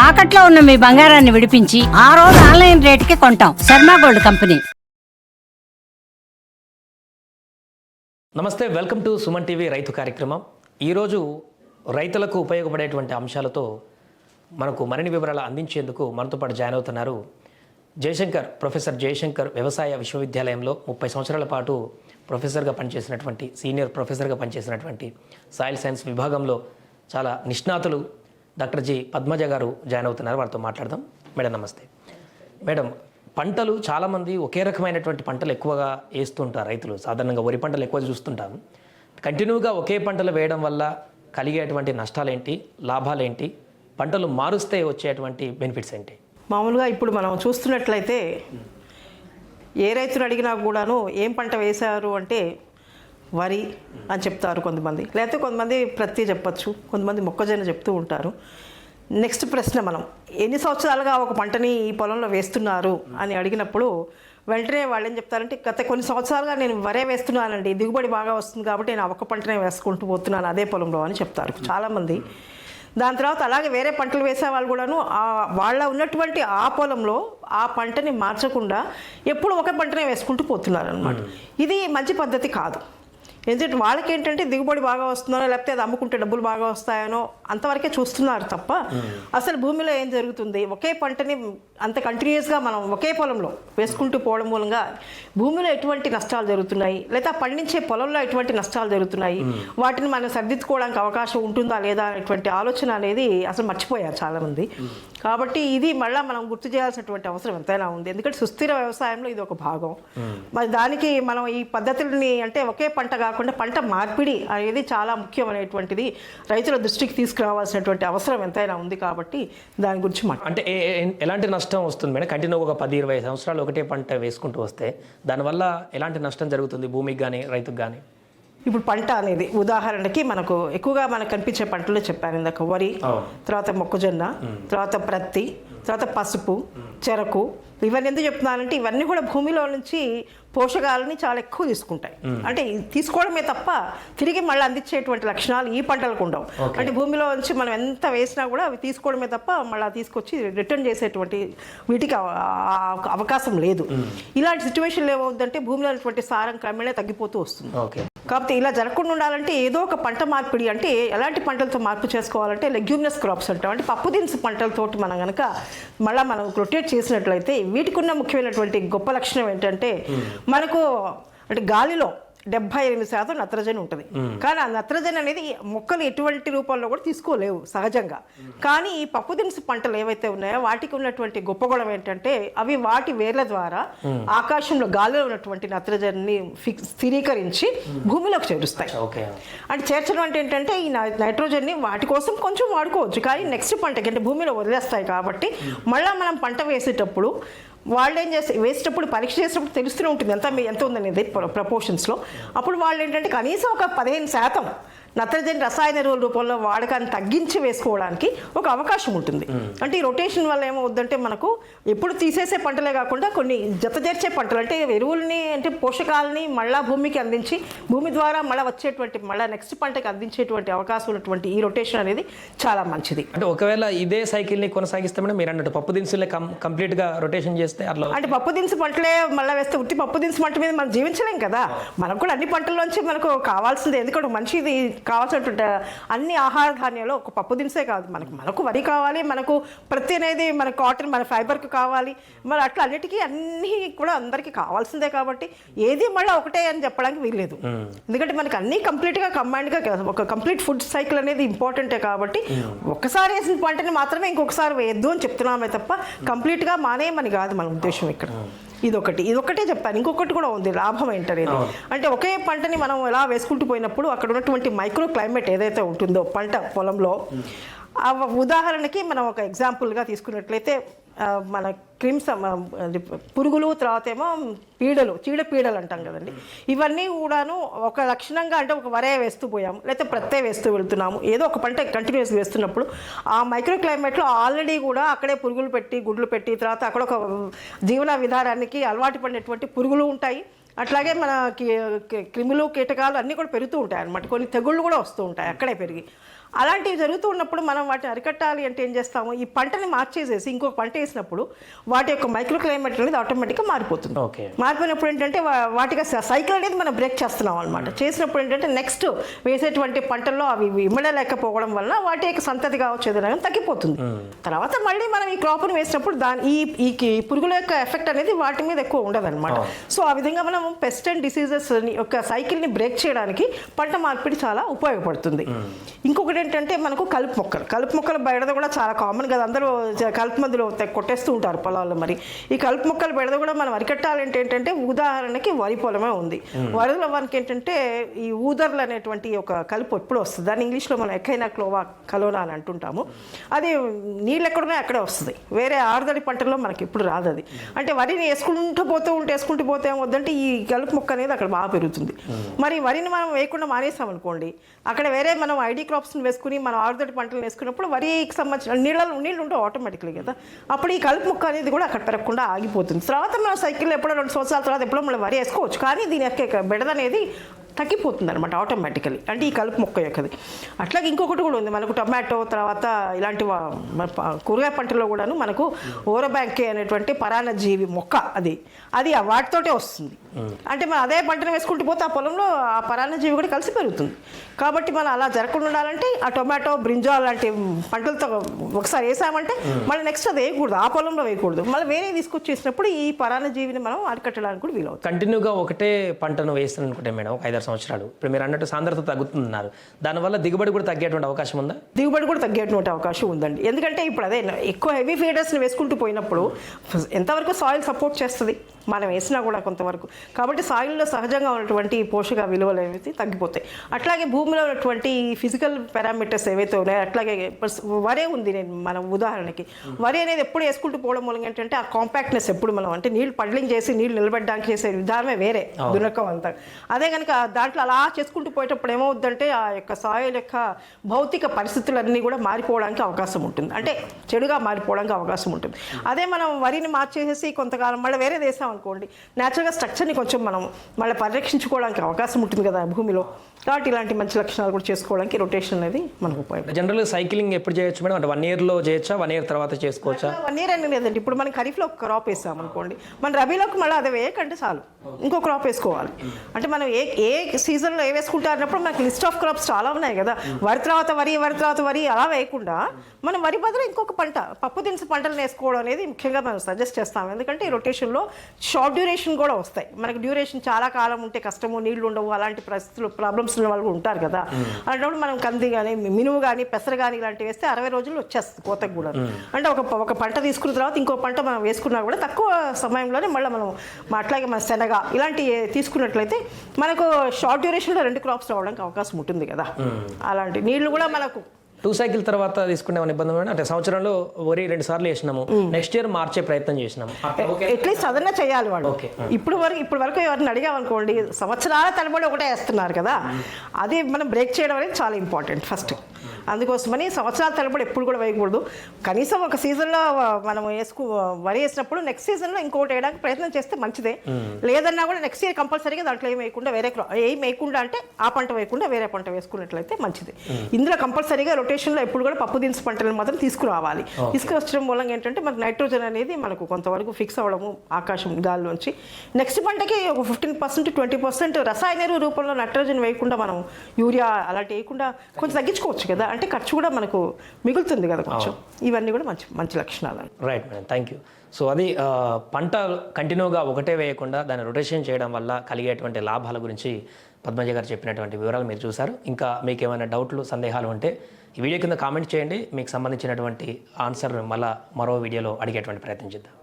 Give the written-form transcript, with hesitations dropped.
తాకట్లో ఉన్న మీ బంగారాన్ని విడిపించి ఆ రోజు ఆన్లైన్ రేటుకి కొంటాం. Sharma gold company. నమస్తే, వెల్కమ్ టు సుమన్ టీవీ రైతు కార్యక్రమం. ఈరోజు రైతులకు ఉపయోగపడేటువంటి అంశాలతో మనకు మరిన్ని వివరాలు అందించేందుకు మనతో పాటు జాయిన్ అవుతున్నారు ప్రొఫెసర్ జయశంకర్ వ్యవసాయ విశ్వవిద్యాలయంలో 30 సంవత్సరాల పాటు ప్రొఫెసర్గా పనిచేసినటువంటి సీనియర్ ప్రొఫెసర్గా పనిచేసినటువంటి సాయిల్ సైన్స్ విభాగంలో చాలా నిష్ణాతులు డాక్టర్ జి పద్మజ గారు జాయిన్ అవుతున్నారు. వారితో మాట్లాడదాం. మేడం నమస్తే. మేడం, పంటలు చాలామంది ఒకే రకమైనటువంటి పంటలు ఎక్కువగా వేస్తుంటారు రైతులు. సాధారణంగా వరి పంటలు ఎక్కువ చూస్తుంటాం. కంటిన్యూగా ఒకే పంటలు వేయడం వల్ల కలిగేటువంటి నష్టాలేంటి, లాభాలేంటి, పంటలు మారుస్తే వచ్చేటువంటి బెనిఫిట్స్ ఏంటి? మామూలుగా ఇప్పుడు మనం చూస్తున్నట్లయితే ఏ రైతును అడిగినా కూడాను ఏం పంట వేశారు అంటే వరి అని చెప్తారు కొంతమంది, లేకపోతే కొంతమంది ప్రత్తి చెప్పచ్చు, కొంతమంది మొక్కజొన్న చెప్తూ ఉంటారు. నెక్స్ట్ ప్రశ్న, మనం ఎన్ని సంవత్సరాలుగా ఒక పంటని ఈ పొలంలో వేస్తున్నారు అని అడిగినప్పుడు వెంటనే వాళ్ళు ఏం చెప్తారంటే గత కొన్ని సంవత్సరాలుగా నేను వరే వేస్తున్నానండి, దిగుబడి బాగా వస్తుంది కాబట్టి నేను ఒక్క పంటనే వేసుకుంటూ పోతున్నాను అదే పొలంలో అని చెప్తారు చాలామంది. దాని తర్వాత అలాగే వేరే పంటలు వేసే వాళ్ళు కూడాను వాళ్ళ ఉన్నటువంటి ఆ పొలంలో ఆ పంటని మార్చకుండా ఎప్పుడు ఒక పంటనే వేసుకుంటూ పోతున్నారు అనమాట. ఇది మంచి పద్ధతి కాదు. ఎందుకంటే వాళ్ళకి ఏంటంటే దిగుబడి బాగా వస్తుందో లేకపోతే అది అమ్ముకుంటే డబ్బులు బాగా వస్తాయనో అంతవరకే చూస్తున్నారు తప్ప అసలు భూమిలో ఏం జరుగుతుంది, ఒకే పంటని అంత కంటిన్యూస్గా మనం ఒకే పొలంలో వేసుకుంటూ పోవడం మూలంగా భూమిలో ఎటువంటి నష్టాలు జరుగుతున్నాయి, లేదా పండించే పొలంలో ఎటువంటి నష్టాలు జరుగుతున్నాయి, వాటిని మనం సరిదిద్దుకోవడానికి అవకాశం ఉంటుందా లేదా అనేటువంటి ఆలోచన అనేది అసలు మర్చిపోయారు చాలామంది. కాబట్టి ఇది మళ్ళీ మనం గుర్తు చేయాల్సినటువంటి అవసరం ఎంతైనా ఉంది. ఎందుకంటే సుస్థిర వ్యవసాయంలో ఇది ఒక భాగం. మరి దానికి మనం ఈ పద్ధతులని అంటే ఒకే పంట కాకుండా పంట మార్పిడి అనేది చాలా ముఖ్యమైనటువంటిది రైతుల దృష్టికి తీసుకురావాల్సినటువంటి అవసరం ఎంతైనా ఉంది. కాబట్టి దాని గురించి అంటే ఎలాంటి నష్టం వస్తుంది మేడం? కంటిన్యూ ఒక 10-20 సంవత్సరాలు ఒకటే పంట వేసుకుంటూ వస్తే దానివల్ల ఎలాంటి నష్టం జరుగుతుంది భూమికి కానీ రైతుకు కానీ? ఇప్పుడు పంట అనేది ఉదాహరణకి మనకు ఎక్కువగా మనకు కనిపించే పంటలు చెప్పాను ఇందాక, వరి, తర్వాత మొక్కజొన్న, తర్వాత ప్రత్తి, తర్వాత పసుపు, చెరకు. ఇవన్నీ ఎందుకు చెప్తున్నానంటే ఇవన్నీ కూడా భూమిలో నుంచి పోషకాలని చాలా ఎక్కువ తీసుకుంటాయి. అంటే తీసుకోవడమే తప్ప తిరిగి మళ్ళీ అందించేటువంటి లక్షణాలు ఈ పంటలకు ఉండవు. అంటే భూమిలో నుంచి మనం ఎంత వేసినా కూడా అవి తీసుకోవడమే తప్ప మళ్ళీ తీసుకొచ్చి రిటర్న్ చేసేటువంటి వీటికి అవకాశం లేదు. ఇలాంటి సిచ్యువేషన్లో ఏమవుతుందంటే భూమిలో ఉన్నటువంటి సారం క్రమేణా తగ్గిపోతూ వస్తుంది. కాబట్టి ఇలా జరగకుండా ఉండాలంటే ఏదో ఒక పంట మార్పిడి, అంటే ఎలాంటి పంటలతో మార్పు చేసుకోవాలంటే లెగ్యూమినస్ క్రాప్స్ అంటాం. అంటే పప్పు దినుసు పంటలతోటి మనం కనుక మళ్ళీ మనం రొటేట్ చేసినట్లయితే వీటికి ఉన్న ముఖ్యమైనటువంటి గొప్ప లక్షణం ఏంటంటే మనకు అంటే గాలిలో 78% నత్రజని ఉంటుంది. కానీ ఆ నత్రజని అనేది మొక్కలు ఎటువంటి రూపంలో కూడా తీసుకోలేవు సహజంగా. కానీ ఈ పప్పు దినుసు పంటలు ఏవైతే ఉన్నాయో వాటికి ఉన్నటువంటి గొప్ప గుణం ఏంటంటే అవి వాటి వేర్ల ద్వారా ఆకాశంలో గాలిలో ఉన్నటువంటి నత్రజని స్థిరీకరించి భూమిలోకి చేరుస్తాయి. అంటే చేర్చడం అంటే ఏంటంటే ఈ నైట్రోజన్ని వాటి కోసం కొంచెం వాడుకోవచ్చు, కానీ నెక్స్ట్ పంటకి అంటే భూమిలో వదిలేస్తాయి. కాబట్టి మళ్ళీ మనం పంట వేసేటప్పుడు వాళ్ళు ఏం చేస్తే వేసేటప్పుడు పరీక్ష చేసేటప్పుడు తెలుస్తూనే ఉంటుంది ఎంత ఉందనేది ప్రపోర్షన్స్లో. అప్పుడు వాళ్ళు ఏంటంటే కనీసం ఒక 15% నత్రజని రసాయన ఎరువుల రూపంలో వాడకాన్ని తగ్గించి వేసుకోవడానికి ఒక అవకాశం ఉంటుంది. అంటే ఈ రొటేషన్ వల్ల ఏమవుద్దంటే మనకు ఎప్పుడు తీసేసే పంటలే కాకుండా కొన్ని జతచేర్చే పంటలు, అంటే ఎరువుల్ని అంటే పోషకాలని మళ్ళా భూమికి అందించి భూమి ద్వారా మళ్ళీ వచ్చేటువంటి మళ్ళీ నెక్స్ట్ పంటకి అందించేటువంటి అవకాశం ఉన్నటువంటి ఈ రొటేషన్ అనేది చాలా మంచిది. అంటే ఒకవేళ ఇదే సైకిల్ని కొనసాగిస్తే మేడం మీరు అన్నట్టు పప్పు దినుసులే కంప్లీట్గా రొటేషన్ చేస్తే అట్లా అంటే పప్పు దినుసు పంటలే మళ్ళీ వేస్తే ఉత్తి పప్పు దినుసు పంట మీద మనం జీవించలేం కదా. మనకు కూడా అన్ని పంటల్లోంచి మనకు కావాల్సింది, ఎందుకంటే మంచిది కావాల్సినటువంటి అన్ని ఆహార ధాన్యాలు ఒక పప్పు దినుసే కాదు, మనకు వరి కావాలి, మనకు ప్రతి అనేది మన కాటన్ మన ఫైబర్కి కావాలి, మరి అట్లా అన్నిటికీ అన్నీ కూడా అందరికీ కావాల్సిందే. కాబట్టి ఏది మళ్ళీ ఒకటే అని చెప్పడానికి వీల్లేదు. ఎందుకంటే మనకి అన్నీ కంప్లీట్గా కంబైన్డ్గా ఒక కంప్లీట్ ఫుడ్ సైకిల్ అనేది ఇంపార్టెంటే. కాబట్టి ఒక్కసారి వేసిన పంటని మాత్రమే ఇంకొకసారి వేయద్దు అని చెప్తున్నామే తప్ప కంప్లీట్గా మానేయమని కాదు మన ఉద్దేశం ఇక్కడ. ఇదొకటే చెప్పాను. ఇంకొకటి కూడా ఉంది లాభం ఏంటనేది. అంటే ఒకే పంటని మనం ఎలా వేసుకుంటూ పోయినప్పుడు అక్కడ ఉన్నటువంటి మైక్రో క్లైమేట్ ఏదైతే ఉంటుందో పంట పొలంలో, ఉదాహరణకి మనం ఒక ఎగ్జాంపుల్గా తీసుకున్నట్లయితే మన పురుగులు, తర్వాత ఏమో పీడలు, చీడపీడలు అంటాం కదండి. ఇవన్నీ కూడాను ఒక లక్షణంగా అంటే ఒక వరే వేస్తూ పోయాము, లేకపోతే ప్రత్తే వేస్తూ వెళ్తున్నాము, ఏదో ఒక పంట కంటిన్యూస్ వేస్తున్నప్పుడు ఆ మైక్రో క్లైమేట్లో ఆల్రెడీ కూడా అక్కడే పురుగులు పెట్టి గుడ్లు పెట్టి తర్వాత అక్కడ ఒక జీవన విధానానికి అలవాటు పడినటువంటి పురుగులు ఉంటాయి. అట్లాగే మన క్రిములు కీటకాలు అన్నీ కూడా పెరుగుతూ ఉంటాయి అన్నమాట. కొన్ని తెగుళ్ళు కూడా వస్తూ ఉంటాయి అక్కడే పెరిగి. అలాంటివి జరుగుతూ ఉన్నప్పుడు మనం వాటిని అరికట్టాలి అంటే ఏం చేస్తాము, ఈ పంటని మార్చేసేసి ఇంకొక పంట వేసినప్పుడు వాటి యొక్క మైక్రో క్లైమేట్ అనేది ఆటోమేటిక్గా మారిపోతుంది. ఓకే. మారిపోయినప్పుడు ఏంటంటే వాటికి సైకిల్ అనేది మనం బ్రేక్ చేస్తున్నాం అనమాట. చేసినప్పుడు ఏంటంటే నెక్స్ట్ వేసేటువంటి పంటల్లో అవి ఇమ్మడలేకపోవడం వల్ల వాటి యొక్క సంతతి కావచ్చు ఏదైనా తగ్గిపోతుంది. తర్వాత మళ్ళీ మనం ఈ క్రాప్ను వేసినప్పుడు ఈ పురుగుల యొక్క ఎఫెక్ట్ అనేది వాటి మీద ఎక్కువ ఉండదు అనమాట. సో ఆ విధంగా మనం పెస్ట్ అండ్ డిసీజెస్ యొక్క సైకిల్ని బ్రేక్ చేయడానికి పంట మార్పిడి చాలా ఉపయోగపడుతుంది. ఇంకొకటి ఏంటంటే మనకు కలుపు మొక్కల బెడద కూడా చాలా కామన్ కదా, అందరూ కలుపు మందులు కొట్టేస్తూ ఉంటారు పొలాల్లో. మరి ఈ కలుపు మొక్కల బెడద కూడా మనం అరికట్టాలంటే ఏంటంటే ఉదాహరణకి వరి పొలమే ఉంది. వరిలో మనకి ఏంటంటే ఈ ఊదర్లు అనేటువంటి ఒక కలుపు ఎప్పుడు వస్తుంది, దాన్ని ఇంగ్లీష్లో మనం ఎకైనా క్లోవా కలోనా అని అంటుంటాము. అది నీళ్ళు ఎక్కడున్నాయో అక్కడే వస్తుంది, వేరే ఆరుదడి పంటల్లో మనకి ఎప్పుడు రాదు అది. అంటే వరిని వేసుకుంటూ పోతే ఏమవుద్దంటే ఈ కలుపు మొక్క అనేది అక్కడ బాగా పెరుగుతుంది. మరి వరిని మనం వేయకుండా మానేసాం అనుకోండి, అక్కడ వేరే మనం ఐడి క్రాప్స్ని వేసుకుని మనం ఆరుదడి పంటలు వేసుకున్నప్పుడు వరికి సంబంధించిన నీళ్ళు ఉంటాయి ఆటోమేటిక్లీ కదా, అప్పుడు ఈ కలుపు మొక్క అనేది కూడా అక్కడ పెరగకుండా ఆగిపోతుంది. తర్వాత మనం సైకిల్ ఎప్పుడో 2 సంవత్సరాల తర్వాత ఎప్పుడో మనం వరి వేసుకోవచ్చు, కానీ దీని యొక్క బెడద అనేది తగ్గిపోతుంది అనమాట ఆటోమేటికలీ, అంటే ఈ కలుపు మొక్క యొక్కది. అట్లాగే ఇంకొకటి కూడా ఉంది మనకు, టొమాటో తర్వాత ఇలాంటి కూరగాయ పంటల్లో కూడాను మనకు ఓరబ్యాంకే అనేటువంటి పరాన్నజీవి మొక్క అది వాటితోటే వస్తుంది. అంటే మనం అదే పంటను వేసుకుంటూ పోతే ఆ పొలంలో ఆ పరాన్నజీవి కూడా కలిసి పెరుగుతుంది. కాబట్టి మనం అలా జరగకుండా ఉండాలంటే ఆ టొమాటో బ్రింజాల్ లాంటి పంటలతో ఒకసారి వేసామంటే మళ్ళీ నెక్స్ట్ అది వేయకూడదు, ఆ పొలంలో వేయకూడదు, మళ్ళీ వేరే తీసుకొచ్చి వేసినప్పుడు ఈ పరాన్నజీవిని మనం అరికట్టడానికి కూడా వీలవుతుంది. కంటిన్యూగా ఒకటే పంటను వేస్తాను అనుకుంటే మేడం 5-6 సంవత్సరాలు, ఇప్పుడు మీరు అన్నట్టు సాంద్రత తగ్గుతున్నారు, దానివల్ల దిగుబడి కూడా తగ్గేటువంటి అవకాశం ఉందా? దిగుబడి కూడా తగ్గేటువంటి అవకాశం ఉందండి. ఎందుకంటే ఇప్పుడు అదే ఎక్కువ హెవీ ఫీడర్స్ని వేసుకుంటూ పోయినప్పుడు ఎంతవరకు సాయిల్ సపోర్ట్ చేస్తుంది మనం వేసినా కూడా కొంతవరకు. కాబట్టి సాయిల్లో సహజంగా ఉన్నటువంటి పోషక విలువలు ఏవైతే తగ్గిపోతాయి. అట్లాగే భూమిలో ఉన్నటువంటి ఫిజికల్ పారామీటర్స్ ఏవైతే ఉన్నాయో, అట్లాగే వరే ఉంది. మనం ఉదాహరణకి వరి అనేది ఎప్పుడు వేసుకుంటూ పోవడం మూలంగా ఏంటంటే ఆ కాంపాక్ట్నెస్ ఎప్పుడు మనం అంటే నీళ్ళు పడ్లింగ్ చేసి నీళ్ళు నిలబెట్టడానికి చేసే విధానమే వేరే దున్నకం అంతా. అదే కనుక దాంట్లో అలా చేసుకుంటూ పోయేటప్పుడు ఏమవుద్దంటే ఆ యొక్క సాయిల్ యొక్క భౌతిక పరిస్థితులన్నీ కూడా మారిపోవడానికి అవకాశం ఉంటుంది, అంటే చెడుగా మారిపోవడానికి అవకాశం ఉంటుంది. అదే మనం వరిని మార్చేసేసి కొంతకాలం మళ్ళీ వేరే దేశం అనుకోండి, న్యాచురల్గా స్ట్రక్చర్ని కొంచెం మనం మళ్ళీ పరిరక్షించుకోవడానికి అవకాశం ఉంటుంది కదా భూమిలో. కాబట్టి ఇలాంటి మంచి లక్షణాలు కూడా చేసుకోవడానికి రొటేషన్ అనేది మనకు ఉపయోగం. జనరల్గా సైక్లింగ్ ఎప్పుడు చేయొచ్చు మేడం? అంటే 1 yearలో చేయొచ్చా, 1 year తర్వాత చేసుకోవచ్చా? 1 year అని లేదండి. ఇప్పుడు మనం ఖరీఫ్లో ఒక క్రాప్ వేసాం అనుకోండి, మన రబీలోకి మళ్ళీ అది వేయకంటే చాలు ఇంకో క్రాప్ వేసుకోవాలి. అంటే మనం ఏ సీజన్లో ఏ వేసుకుంటారన్నప్పుడు మనకి లిస్ట్ ఆఫ్ క్రాప్స్ చాలా ఉన్నాయి కదా, వరి తర్వాత వరి అలా వేయకుండా మనం వరి బదులు ఇంకొక పంట పప్పు దినుసు పంటలు వేసుకోవడం అనేది ముఖ్యంగా మనం సజెస్ట్ చేస్తాం. ఎందుకంటే ఈ రొటేషన్లో షార్ట్ డ్యూరేషన్ కూడా వస్తాయి. మనకి డ్యూరేషన్ చాలా కాలం ఉంటే కష్టము, నీళ్లు ఉండవు, అలాంటి పరిస్థితులు ప్రాబ్లమ్స్ ఉన్న వాళ్ళు ఉంటారు కదా. అలాంటప్పుడు మనం కంది కానీ మినుము కానీ పెసర కానీ ఇలాంటివి వేస్తే 60 రోజుల్లో వచ్చేస్తుంది కోతకు కూడా. అంటే ఒక పంట తీసుకున్న తర్వాత ఇంకో పంట మనం వేసుకున్నా కూడా తక్కువ సమయంలోనే మళ్ళీ మనం అట్లాగే మన శనగ ఇలాంటివి తీసుకున్నట్లయితే మనకు షార్ట్ డ్యూరేషన్లో 2 క్రాప్స్ రావడానికి అవకాశం ఉంటుంది కదా. అలాంటి నీళ్లు కూడా మనకు 2 cycle తర్వాత తీసుకునే ఇబ్బంది అంటే సంవత్సరంలో వరి 2 సార్లు వేసినాము, నెక్స్ట్ ఇయర్ మార్చే ప్రయత్నం చేసినాము, అట్లీస్ట్ అదన్నా చేయాలి వాళ్ళు. ఇప్పుడు వరకు ఎవరిని అడిగామనుకోండి సంవత్సరాల తరబడి ఒకటే వేస్తున్నారు కదా, అది మనం బ్రేక్ చేయడం అనేది చాలా ఇంపార్టెంట్ ఫస్ట్. అందుకోసమని సంవత్సరాల తరబడి ఎప్పుడు కూడా వేయకూడదు. కనీసం ఒక సీజన్లో మనం వరి వేసినప్పుడు నెక్స్ట్ సీజన్లో ఇంకోటి వేయడానికి ప్రయత్నం చేస్తే మంచిదే. లేదన్నా కూడా నెక్స్ట్ ఇయర్ కంపల్సరీగా దాంట్లో ఏం వేయకుండా ఏం వేయకుండా అంటే ఆ పంట వేయకుండా వేరే పంట వేసుకున్నట్లయితే మంచిది. ఇందులో కంపల్సరీగా రొటేషన్లో ఎప్పుడు కూడా పప్పు దినుసు పంటలను మాత్రం తీసుకురావాలి. తీసుకువచ్చడం మూలంగా ఏంటంటే మనకు నైట్రోజన్ అనేది మనకు కొంతవరకు ఫిక్స్ అవ్వడము ఆకాశం గాలిలోంచి. నెక్స్ట్ పంటకి ఒక 15% 20% రసాయన రూపంలో నైట్రోజన్ వేయకుండా మనం యూరియా అలాంటి వేయకుండా కొంచెం తగ్గించుకోవచ్చు కదా, అంటే ఖర్చు కూడా మనకు మిగులుతుంది కదా కొంచెం. ఇవన్నీ కూడా మంచి లక్షణాలు. Right madam, thank you. So అది పంట కంటిన్యూగా ఒకటే వేయకుండా దాన్ని రొటేషన్ చేయడం వల్ల కలిగేటువంటి లాభాల గురించి పద్మజ గారు చెప్పినటువంటి వివరాలు మీరు చూసారు. ఇంకా మీకు ఏమైనా డౌట్లు సందేహాలు ఉంటే ఈ వీడియో కింద కామెంట్ చేయండి, మీకు సంబంధించినటువంటి ఆన్సర్ మరో వీడియోలో అడిగేటువంటి ప్రయత్నం చేద్దాం.